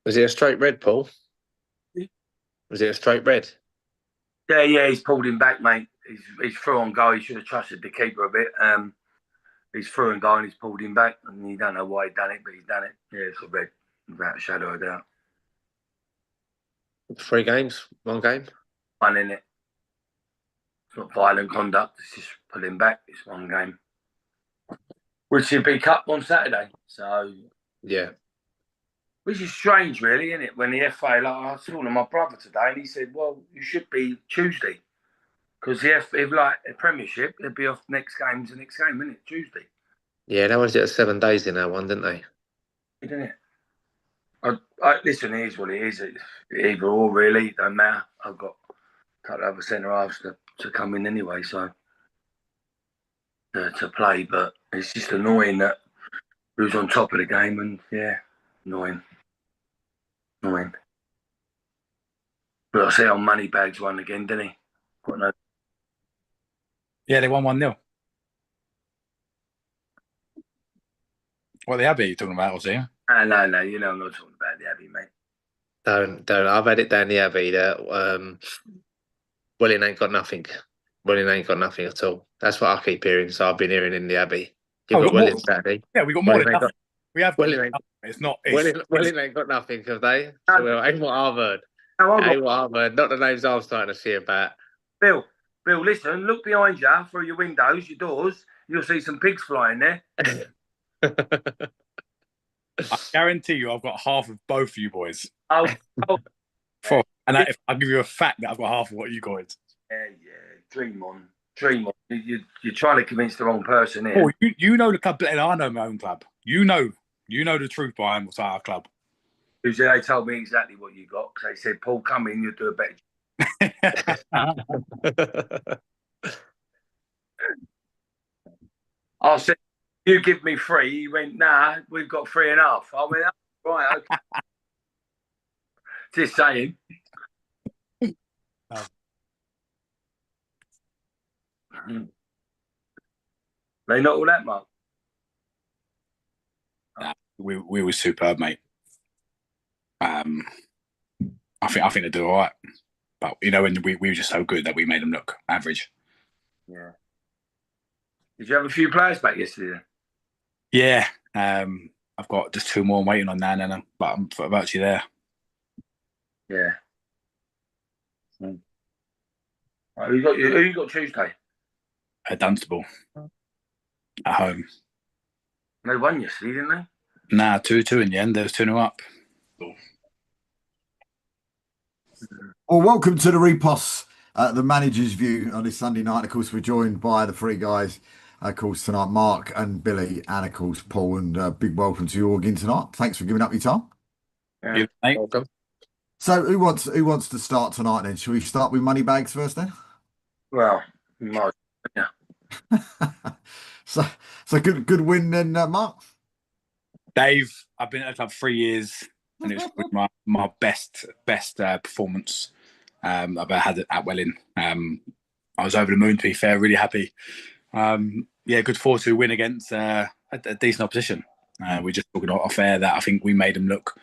Was it a straight red, Paul? Was it a straight red? Yeah, he's pulled him back, mate. He's through on goal. He should have trusted the keeper a bit. He's through and goal and he's pulled him back, and you don't know why he's done it, but he's done it. Yeah, it's a red, without a shadow of a doubt. 3 games, 1 game. One in it. It's not violent conduct. It's just pulling back. It's 1 game, which should be cup on Saturday. So yeah, which is strange, really, isn't it? When the FA, like I was talking to my brother today, and he said, "Well, you should be Tuesday, because if like a Premiership, they'd be off next game's the next game, isn't it? Tuesday." Yeah, they wanted it 7 days in that one, didn't they? Isn't it? Listen, it is what it is. It's either or, really. Don't matter. I've got a couple of other centre halves to come in anyway, so to play. But it's just annoying that who's on top of the game, and yeah, annoying. But I see on Moneybags won again, didn't he? Yeah, they won 1-0. What the Abbey you talking about, was he? No, you know I'm not talking about the Abbey, mate. Don't. I've had it down the Abbey that Welling ain't got nothing. Welling ain't got nothing at all. That's what I keep hearing. So I've been hearing in the Abbey. You've got Welling Saturday. Yeah, we got more than nothing. We have Welling. It's not. Welling ain't got nothing, have they? Well, ain't what I've heard. Ain't what I've heard. Not the names I'm starting to see about. Bill, listen. Look behind you through your windows, your doors. You'll see some pigs flying there. I guarantee you, I've got half of both of you boys. Oh. And if I give you a fact that I've got half of what you guys. Yeah. Dream on. You're trying to convince the wrong person here. Oh, you know the club better than I know my own club. You know the truth behind what's our club. They told me exactly what you got. They said, "Paul, come in, you'll do a better job." I said, "You give me 3." He went, "Nah, we've got 3.5." I went, "Oh, right, okay." Just saying. They not all that much. We were superb, mate. I think they do all right, but when we were just so good that we made them look average. Yeah. Did you have a few players back yesterday? Yeah. I've got just 2 more waiting on now, but I'm virtually there. Yeah. Right, who you got Tuesday? Dunstable at home. They won yesterday, didn't they? Nah, 2-2 in the end. There was 2-0 up. Well, welcome to the Reposs, the manager's view on this Sunday night. Of course, we're joined by the 3 guys. Of course, tonight, Mark and Billy, and of course, Paul. And big welcome to you all again tonight. Thanks for giving up your time. Yeah, welcome. So, who wants to start tonight then? Shall we start with Moneybags first then? Well, no. Yeah. so good win then, Mark. Dave, I've been at the club 3 years, and it was my best performance I've ever had at Welling. I was over the moon, to be fair, really happy. Good 4-2 win against a decent opposition. We're just talking off air that I think we made them look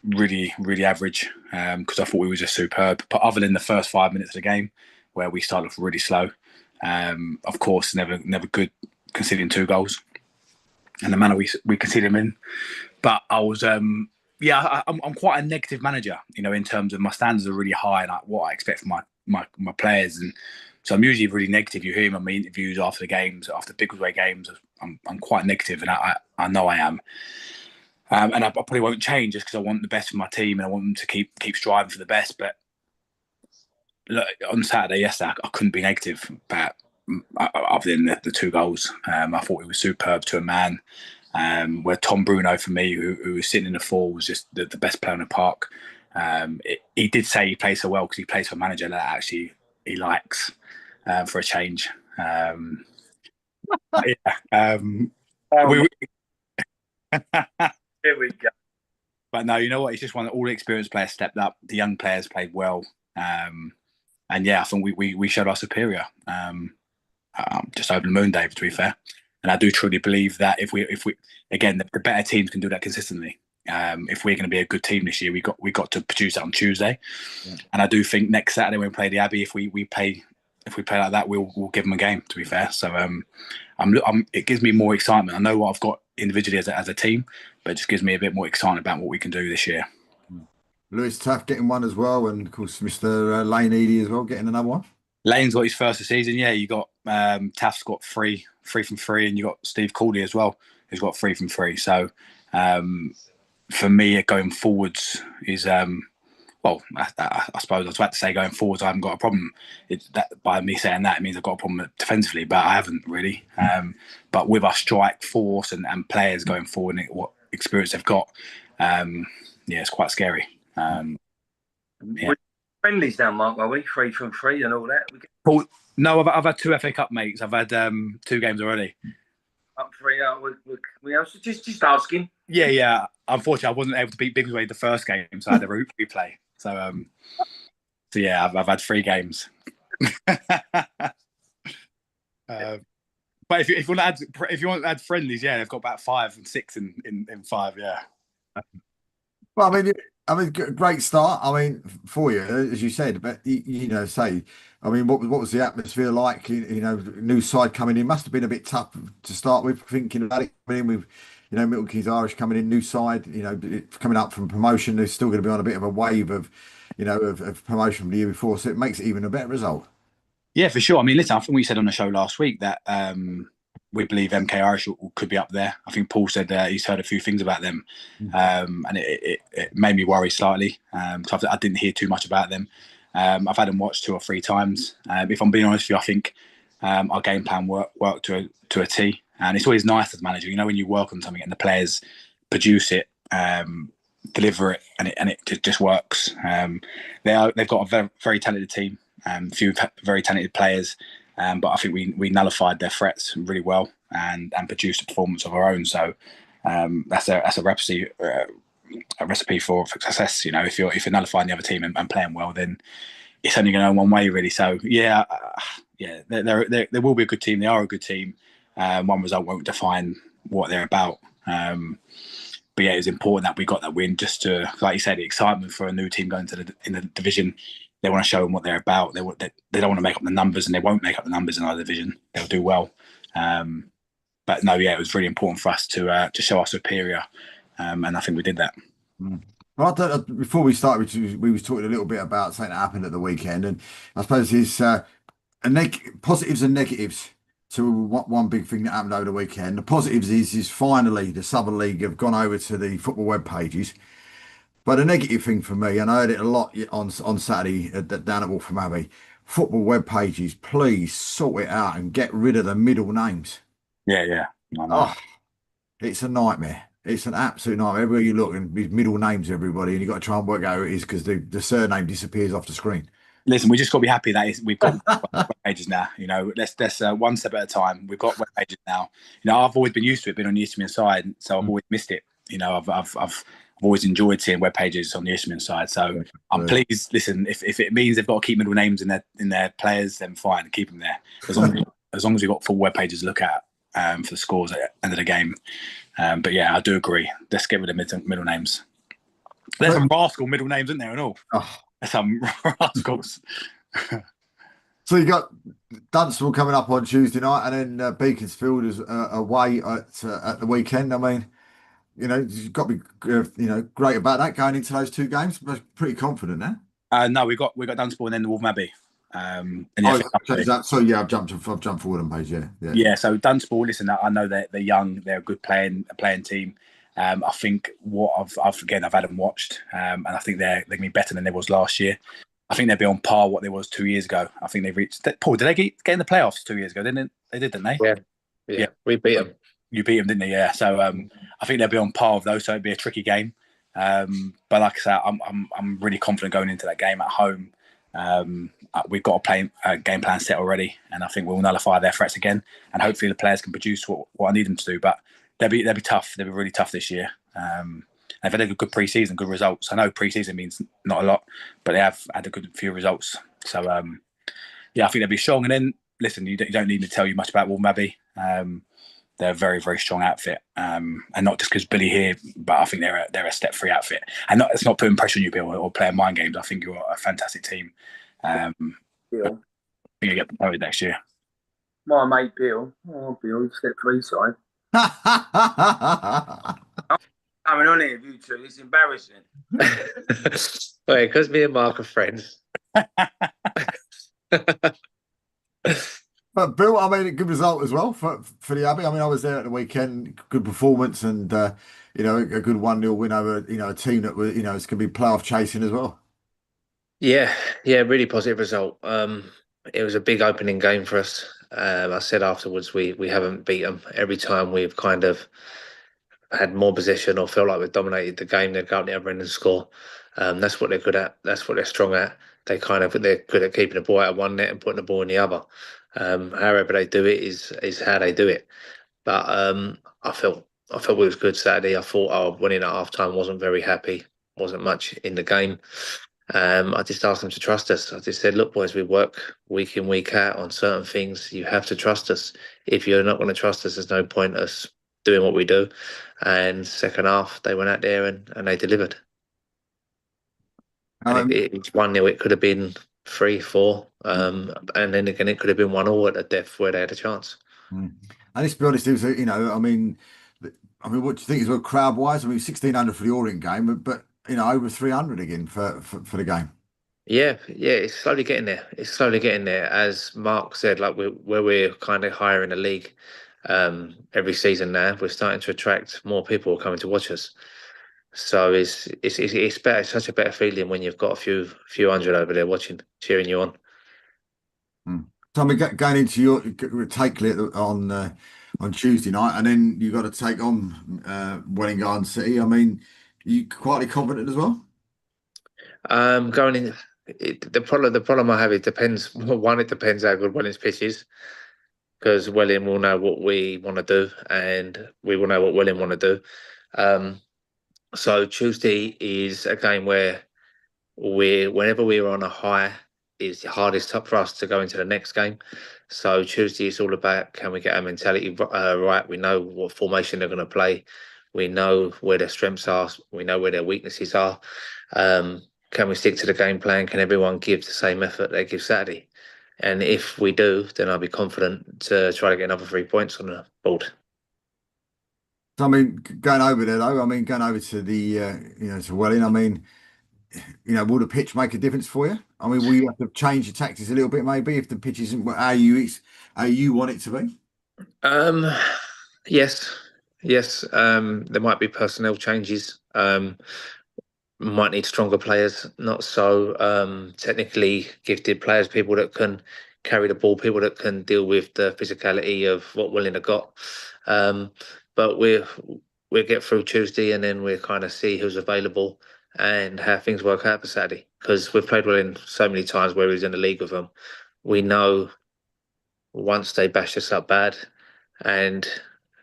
really, really average, because I thought we were just superb. But other than the first 5 minutes of the game, where we started off really slow, of course, never good conceding 2 goals, and the manner we conceded them in. But I was, I'm quite a negative manager, in terms of my standards are really high, and what I expect from my players, and so I'm usually really negative. You hear me on my interviews after the games, after big away games. I'm quite negative, and I know I am. And I probably won't change just because I want the best for my team and I want them to keep striving for the best. But look, on Saturday, yesterday, I couldn't be negative about other than the 2 goals. I thought it was superb to a man. Where Tom Bruno, for me, who was sitting in the 4, was just the best player in the park. He did say he plays so well because he plays for a manager that actually he likes, for a change. Here we go. But no, you know what? It's just one that all the experienced players stepped up. The young players played well. And yeah, I think we showed our superior. Just over the moon, Dave, to be fair. And I do truly believe that if we again, the better teams can do that consistently. if we're going to be a good team this year, we got to produce it on Tuesday. Yeah. And I do think next Saturday when we play the Abbey, if we play like that, we'll give them a game. To be fair, so it gives me more excitement. I know what I've got individually as a team, but it just gives me a bit more excitement about what we can do this year. Lewis Taft getting one as well, and of course Mr. Lane Eady as well getting another one. Lane's got his first of the season. Yeah, you got Taft's got three from three, and you got Steve Cooley as well, who's got 3 from 3. So for me, going forwards is well, I suppose I was about to say going forwards, I haven't got a problem. By me saying that, it means I've got a problem defensively, but I haven't really. But with our strike force and players going forward and what experience they've got, yeah, it's quite scary. Yeah. Friendlies now, Mark, are we? 3 from 3 and all that? Paul, no, I've had 2 FA Cup mates. I've had 2 games already. Up 3 out. We just asking. Yeah. Unfortunately, I wasn't able to beat Bigsway the first game, so I had a replay. So yeah, I've had 3 games. But if you want to add friendlies, yeah, they've got about 5 and 6 in 5. Yeah. Well, I mean, great start. I mean, for you, as you said, but I mean, what was the atmosphere like? New side coming in must have been a bit tough to start with. Thinking about it coming in with, Milton Keynes Irish coming in, new side, coming up from promotion. They're still going to be on a bit of a wave of, of promotion from the year before, so it makes it even a better result. Yeah, for sure. I mean, listen, I think we said on the show last week that we believe MK Irish could be up there. I think Paul said he's heard a few things about them, and it made me worry slightly. So I didn't hear too much about them. I've had them watched 2 or 3 times. If I'm being honest with you, I think our game plan worked to a T. And it's always nice as a manager, when you work on something and the players produce it, deliver it, and it just works. They've got a very, very talented team, a few very talented players. But I think we nullified their threats really well and produced a performance of our own. So that's a recipe for success. If you're nullifying the other team and playing well, then it's only going to go one way, really. So yeah, they will be a good team. They are a good team. One result won't define what they're about. But yeah, it was important that we got that win just to, like you said, the excitement for a new team going to in the division. They want to show them what they're about. They don't want to make up the numbers, and they won't make up the numbers in our division. They'll do well. But no, yeah, it was really important for us to show our superior, and I think we did that. Well, before we started, we was talking a little bit about something that happened at the weekend, and I suppose it's positives and negatives to one big thing that happened over the weekend. The positives is finally the Southern League have gone over to the football web pages. But the negative thing for me, and I heard it a lot on Saturday down at Waltham Abbey, football web pages, please sort it out and get rid of the middle names. Yeah. It's a nightmare. It's an absolute nightmare. Everywhere you look, and these middle names, everybody, and you've got to try and work out who it is because the surname disappears off the screen. Listen, we just got to be happy that we've got web pages now. Let's one step at a time. We've got web pages now. I've always been used to it, been on the Isthmian side, so I've always missed it. I've always enjoyed seeing web pages on the Isthmian side. So I'm pleased. Listen, if it means they've got to keep middle names in their players, then fine, keep them there. As long as we've got full web pages to look at for the scores at the end of the game. But yeah, I do agree. Let's get rid of middle names. There's some rascal middle names in there and all. There's some rascals. So you got Dunstable coming up on Tuesday night, and then Beaconsfield is away at the weekend. I mean, you've got to be great about that going into those 2 games. But pretty confident now. No, we got Dunstable and then the Waltham Abbey. So yeah, I've jumped forward on page. Yeah. So Dunstable, listen, I know they're young. They're a good playing team. I think I've had them watched, and I think they're going to be better than they was last year. I think they'll be on par what they was 2 years ago. I think they've reached. Paul, did they get in the playoffs 2 years ago? Didn't they? Yeah. We beat them. You beat them, didn't you? Yeah. So I think they'll be on par with those. So it'd be a tricky game. But like I said, I'm really confident going into that game at home. We've got a game plan set already, and I think we'll nullify their threats again. And hopefully the players can produce what I need them to do. But they'll be tough. They'll be really tough this year. They've had a good pre-season, good results. I know pre-season means not a lot, but they have had a good few results. So yeah, I think they'll be strong. And then listen, you don't need me to tell you much about Waltham Abbey. they're a very, very strong outfit, and not just because Billy here, but I think they're a step-free outfit. And it's not putting pressure on you, Bill, or playing mind games. I think you're a fantastic team. Bill, I think you get promoted next year. my mate Bill, Bill, step 3 side. Coming on here, you two, it's embarrassing. Wait, because me and Mark are friends. But Bill, I mean, a good result as well for the Abbey. I mean, I was there at the weekend, good performance, and you know, a good 1-0 win over, you know, a team that was, you know, it's going to be playoff chasing as well. Yeah, really positive result. It was a big opening game for us. I said afterwards we haven't beat them. Every time we've kind of had more possession or felt like we've dominated the game, they'd go up the other end and score. That's what they're good at. That's what they're strong at. They're good at keeping the ball out of one net and putting the ball in the other. However they do it is how they do it. But I felt we was good Saturday. I thought our winning at half time wasn't very happy. Wasn't much in the game. I just asked them to trust us. I just said, look, boys, we work week in, week out on certain things. You have to trust us. If you're not going to trust us, there's no point us doing what we do. And second half, they went out there and they delivered. And it's 1-0. It could have been 3-4. And then again, it could have been 1-1 at the death where they had a chance. And let's be honest, it was, you know, I mean, what do you think as well, crowd wise? I mean, 1,600 for the Orient game, but you know, over 300 again for the game. Yeah, it's slowly getting there. It's slowly getting there. As Mark said, like we're kind of higher in the league every season now. We're starting to attract more people coming to watch us. So it's better. It's such a better feeling when you've got a few hundred over there watching, cheering you on. Tommy, going into your take on Tuesday night, and then you got to take on Welling Garden City. I mean, you quietly confident as well? Going in, the problem I have, it depends. One, it depends how good Welling's pitch is, because Welling will know what we want to do, and we will know what Welling want to do. So Tuesday is a game where whenever we're on a high, is the hardest for us to go into the next game. So Tuesday is all about, can we get our mentality right? We know what formation they're going to play. We know where their strengths are. We know where their weaknesses are. Can we stick to the game plan? Can everyone give the same effort they give Saturday? And if we do, then I'll be confident to try to get another 3 points on the board. So, I mean, going over there though, I mean, going over to the you know, to Welling, I mean, you know, will the pitch make a difference for you? I mean, will you have to change your tactics a little bit, maybe, if the pitch isn't how you want it to be? Yes. There might be personnel changes. Might need stronger players, not so technically gifted players, people that can carry the ball, people that can deal with the physicality of what Welling have got. But we'll get through Tuesday, and then we'll kind of see who's available and how things work out for Saturday. Because we've played Welling so many times where he's in the league with them. We know once they bashed us up bad, and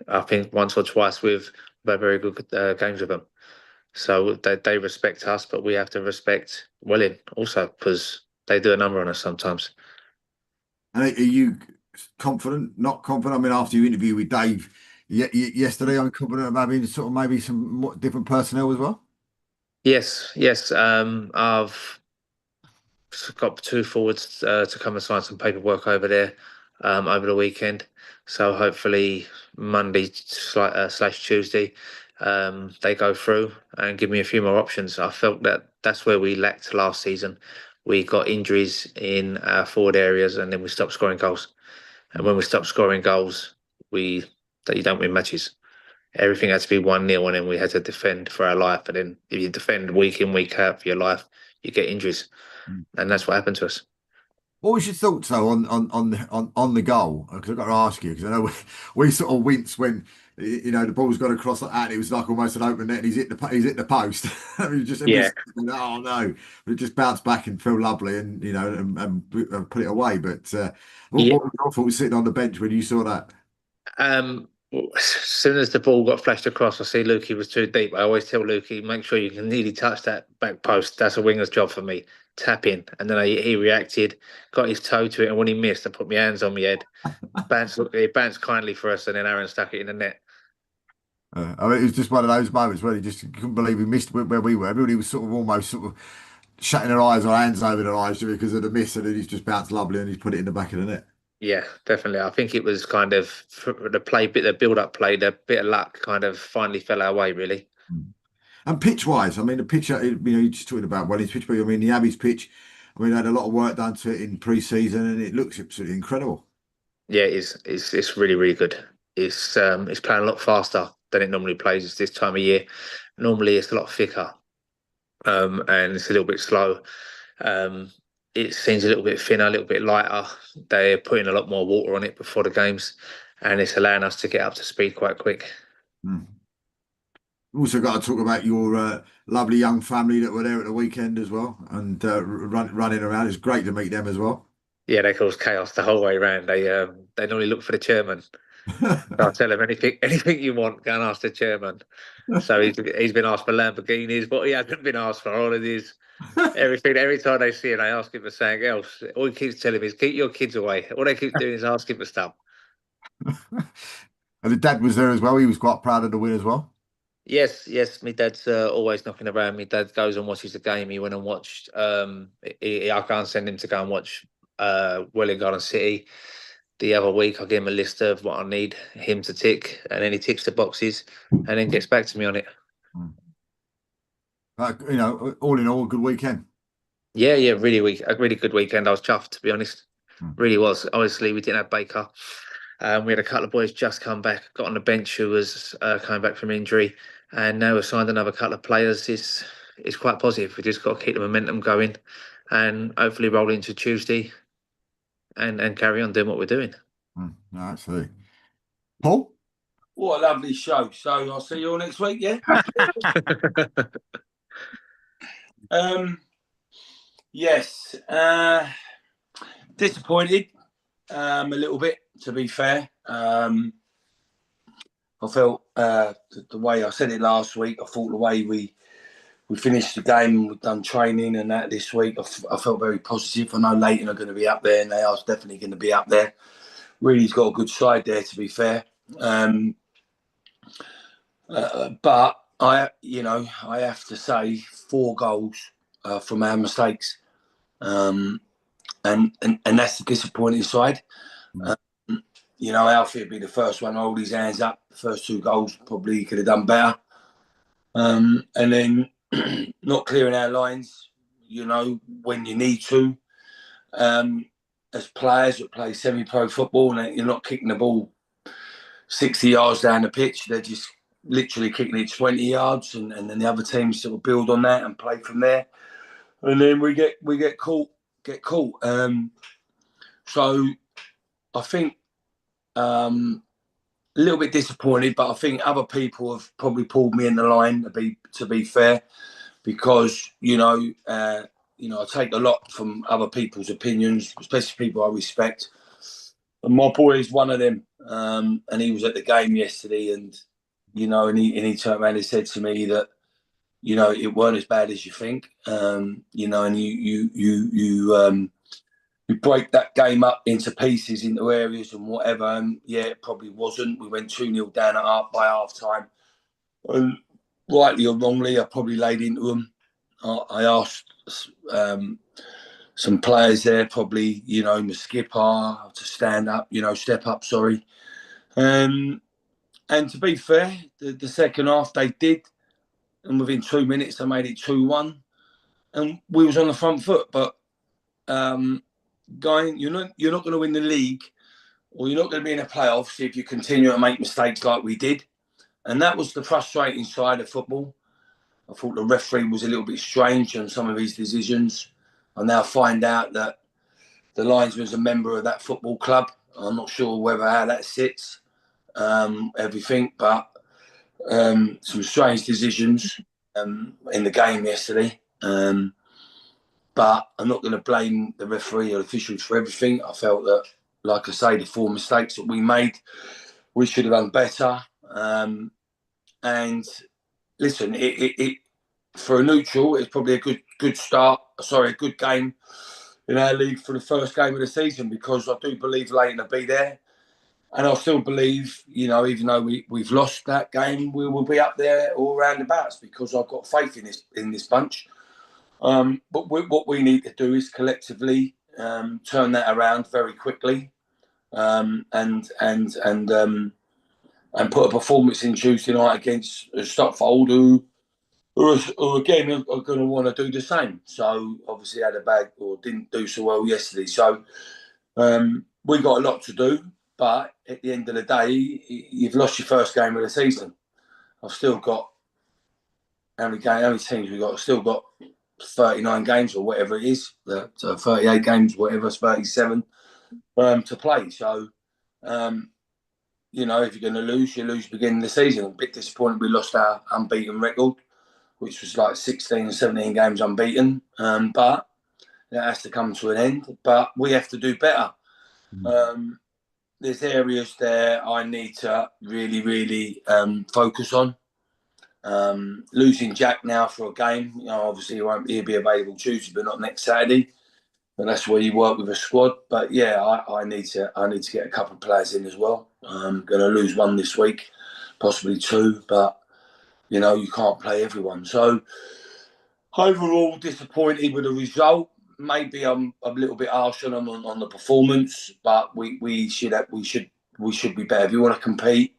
I think once or twice we've had very good games with them. So they respect us, but we have to respect Welling also, because they do a number on us sometimes. And are you confident, not confident? I mean, after your interview with Dave yesterday, I'm confident of having sort of maybe some more different personnel as well? Yes. I've got 2 forwards to come and sign some paperwork over there over the weekend. So hopefully Monday slash Tuesday, they go through and give me a few more options. I felt that's where we lacked last season. We got injuries in our forward areas, and then we stopped scoring goals. And when we stopped scoring goals, you don't win matches. Everything had to be 1-0, and then we had to defend for our life. And then if you defend week in, week out for your life, you get injuries. And that's what happened to us. What was your thoughts though on the goal? Because I've got to ask you, because I know we sort of wince when you know the ball's gone across like that. And it was like almost an open net, and he's hit the post. Oh no! But it just bounced back and felt lovely, and you know, and put it away. But what was your thoughts sitting on the bench when you saw that? As soon as the ball got flashed across, I see Lukey was too deep. I always tell Lukey, make sure you can nearly touch that back post. That's a winger's job for me. Tap in. And then he reacted, got his toe to it, and when he missed, I put my hands on my head. He bounced kindly for us, and then Aaron stuck it in the net. I mean, it was just one of those moments where he just couldn't believe we missed where we were. Everybody was sort of almost sort of shutting their eyes or hands over their eyes because of the miss, and then he's just bounced lovely and he's put it in the back of the net. Yeah, definitely. I think it was kind of the build-up play, the bit of luck kind of finally fell our way, really. And pitch-wise, I mean, the pitch, you're just talking about Welling's pitch, but I mean, the Abbey's pitch, I mean, they had a lot of work done to it in pre-season and it looks absolutely incredible. Yeah, it is. It's really, really good. It's playing a lot faster than it normally plays this time of year. Normally, it's a lot thicker, and it's a little bit slow. It seems a little bit thinner, a little bit lighter. They're putting a lot more water on it before the games, and it's allowing us to get up to speed quite quick. Mm. Also got to talk about your lovely young family that were there at the weekend as well and running around. It's great to meet them as well. Yeah, they cause chaos the whole way around. They normally look for the chairman. I'll tell him anything you want, go and ask the chairman. So he's been asked for Lamborghinis, but he hasn't been asked for holidays. Everything. Every time they see him, they ask him for something else. All he keeps telling him is keep your kids away. All they keep doing is asking for stuff. And the dad was there as well. He was quite proud of the win as well. Yes. My dad's always knocking around. My dad goes and watches the game. He went and watched. I can't send him to go and watch Welling Garden City. The other week, I give him a list of what I need him to tick, and then he ticks the boxes, and then gets back to me on it. All in all, a good weekend. Yeah, a really good weekend. I was chuffed, to be honest. Really was. Obviously, we didn't have Baker. We had a couple of boys just come back, got on the bench who was coming back from injury, and now we've signed another couple of players. It's quite positive. We just got to keep the momentum going, and hopefully roll into Tuesday, and carry on doing what we're doing. No, absolutely. Paul? What a lovely show. So I'll see you all next week, yeah? Yes. Disappointed a little bit, to be fair. I felt the way I said it last week, I thought the way we finished the game, we've done training and that this week, I felt very positive. I know Leighton are going to be up there and they are definitely going to be up there. Really's got a good side there, to be fair. But I have to say 4 goals from our mistakes. And that's the disappointing side. Alfie would be the first one to hold his hands up. The first 2 goals probably he could have done better. And then not clearing our lines, when you need to. As players that play semi-pro football, and you're not kicking the ball 60 yards down the pitch, they're just literally kicking it 20 yards, and then the other teams sort of build on that and play from there. And then we get caught. So I think a little bit disappointed, but I think other people have probably pulled me in the line to be fair, because I take a lot from other people's opinions, especially people I respect. And my boy is one of them, and he was at the game yesterday, and he turned around and said to me that it weren't as bad as you think, and you break that game up into pieces, into areas and whatever. And yeah, it probably wasn't. We went 2-0 down by half time. And rightly or wrongly, I probably laid into them. I asked some players there, probably, the skipper to stand up, step up, sorry. And to be fair, the second half they did. And within 2 minutes, they made it 2-1. And we was on the front foot. But you're not going to win the league, or you're not going to be in the playoffs if you continue to make mistakes like we did. And that was the frustrating side of football. I thought the referee was a little bit strange on some of his decisions. I now find out that the linesman's a member of that football club. I'm not sure how that sits, everything, but some strange decisions in the game yesterday. But I'm not going to blame the referee or officials for everything. I felt that, like I say, the 4 mistakes that we made we should have done better. And listen, it for a neutral, it's probably a good start. Sorry, a good game in our league for the first game of the season, because I do believe Leighton will be there. And I still believe, even though we've lost that game, we will be up there all roundabouts, because I've got faith in this bunch. But what we need to do is collectively turn that around very quickly, and put a performance in Tuesday night against Stotfold, who again are going to want to do the same. So obviously had a bad, or didn't do so well yesterday. So we got a lot to do, but at the end of the day, you've lost your first game of the season. I've still got how many teams we got? I've still got 39 games or whatever it is, 38 games, whatever, 37 to play. So, if you're going to lose, you lose beginning of the season. I'm a bit disappointed we lost our unbeaten record, which was like 16 or 17 games unbeaten. But that has to come to an end. But we have to do better. There's areas there I need to really, really focus on. Losing Jack now for a game, obviously he'll be available Tuesday, but not next Saturday. But that's where you work with a squad. But yeah, I need to get a couple of players in as well. I'm going to lose one this week, possibly two, but you can't play everyone. So overall, disappointed with the result. Maybe I'm a little bit harsh on them on the performance, but we should be better. If you want to compete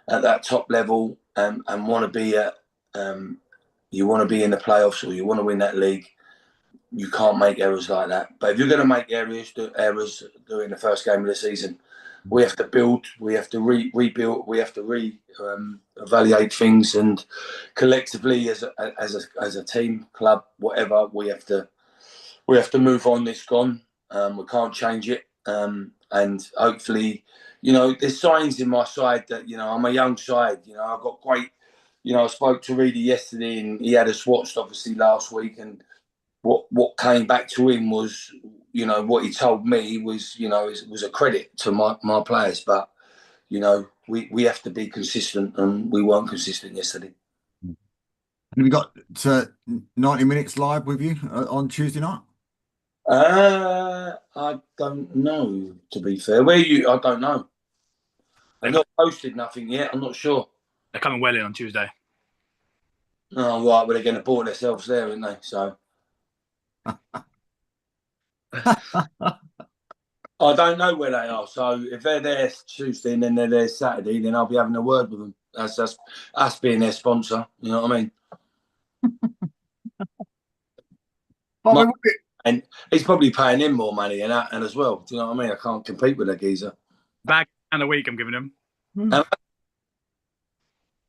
at that top level and want to be you want to be in the playoffs, or you want to win that league, you can't make errors like that. But if you're going to make errors, do it in the first game of the season. We have to build, we have to rebuild, we have to evaluate things, and collectively as a team, club, whatever, we have to move on. This gone. We can't change it. And hopefully, there's signs in my side that, I'm a young side. I've got great, I spoke to Reedy yesterday, and he had us watched obviously last week, and what came back to him was, what he told me was, was a credit to my players. But, we have to be consistent, and we weren't consistent yesterday. Have you got 90 minutes live with you on Tuesday night? I don't know, to be fair. I don't know. They've not posted nothing yet. I'm not sure. They're coming well in on Tuesday. Oh, right. Well, they're going to board themselves there, aren't they? So I don't know where they are. So if they're there Tuesday and then they're there Saturday, then I'll be having a word with them. That's us being their sponsor. You know what I mean? And he's probably paying him more money and as well. Do you know what I mean? I can't compete with a geezer. Bag and a week I'm giving him.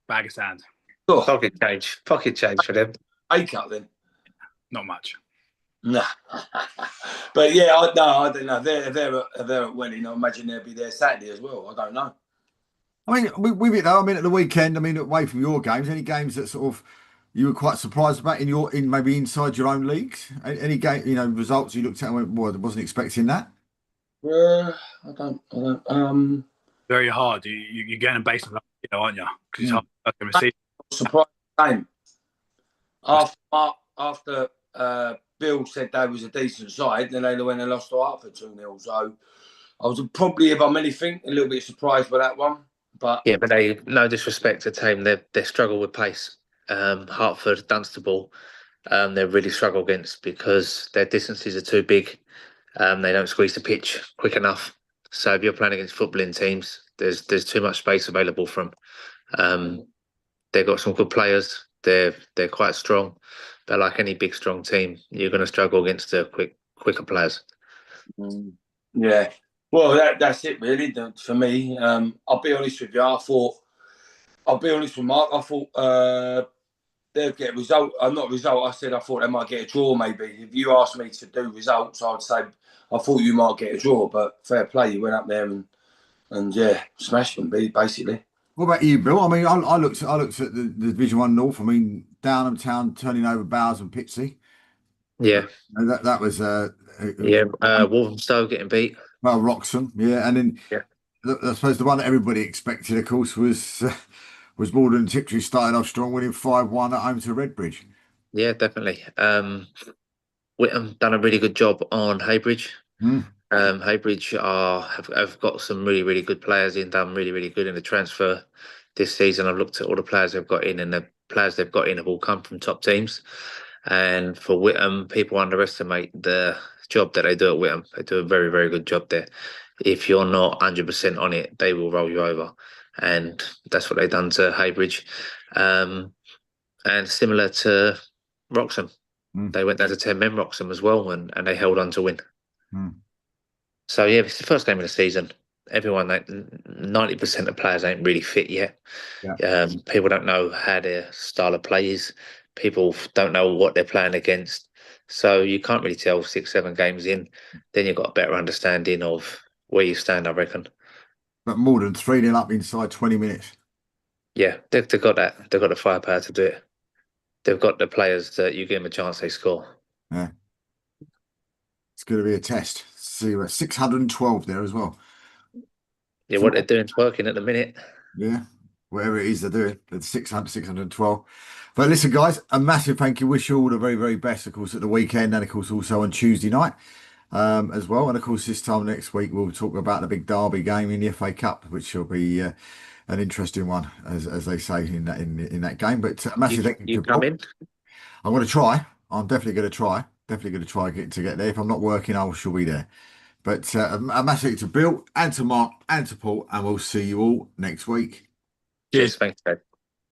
Bag of sand. Oh, Pocket change for them. pay cut then. Not much. No. But yeah, I don't know. They're at Welling. I imagine they'll be there Saturday as well. I don't know. I mean, with it though, at the weekend, away from your games, any games that sort of you were quite surprised about in maybe inside your own leagues? Any game, results you looked at and went, "Boy, I wasn't expecting that." I don't. Very hard. You're getting based on that, aren't you? Because it's hard to receive. Surprise game. After Bill said they was a decent side, then they went and lost to Hartford 2-0. So I was probably, if I'm anything, a little bit surprised by that one. But yeah, but they, no disrespect to the team, they struggle with pace. Hartford, Dunstable, they really struggle against, because their distances are too big. They don't squeeze the pitch quick enough. So if you're playing against footballing teams, there's too much space available for them. They've got some good players. They're quite strong, but like any big strong team, you're going to struggle against the quicker players. Yeah, well, that's it really for me. I'll be honest with you. I'll be honest with Mark. I thought they'll get a result. Not a result. I said I thought they might get a draw. Maybe if you asked me to do results, I'd say I thought you might get a draw. But fair play, you went up there and yeah, smashed them basically. What about you, Bill? I looked at the Division 1 North. Downham Town turning over Bowers and Pitsea. Yeah, that was Walthamstow getting beat. Well, Wroxham, yeah, and then I suppose the one that everybody expected, of course, was Morden Tiptree starting off strong, winning 5-1 at home to Redbridge. Yeah, definitely. Whittam done a really good job on Haybridge. Mm, Haybridge have got some really, really good players in, done really, really good in the transfer this season. I've looked at all the players they've got in, and the players they've got in have all come from top teams. And for Whittam, people underestimate the job that they do at Whittam. They do a very, very good job there. If you're not 100% on it, they will roll you over. And that's what they've done to Haybridge. And similar to Wroxham, mm, they went down to 10 men Wroxham as well, and they held on to win. mm. So yeah, it's the first game of the season. Everyone, like 90% of players ain't really fit yet. Yeah. People don't know how their style of play is. People don't know what they're playing against. So you can't really tell 6, 7 games in. Then you've got a better understanding of where you stand, I reckon. But Morden 3-0 up inside 20 minutes. Yeah, they've got that. They've got the firepower to do it. They've got the players that you give them a chance, they score. Yeah. It's going to be a test. See, we're 612 there as well. Yeah, what they're doing's working at the minute. Yeah, whatever it is they're doing, it's 600, 612. But listen, guys, a massive thank you. Wish you all the very, very best, of course, at the weekend and, of course, also on Tuesday night as well. And, of course, this time next week, we'll talk about the big derby game in the FA Cup, which will be an interesting one, as they say in that game. But a massive thank you. You come in? I'm going to try. I'm definitely going to try. Definitely going to try to get there. If I'm not working, I shall be there. But a massive thank you to Bill and to Mark and to Paul, and we'll see you all next week. Cheers. Thanks, Dad.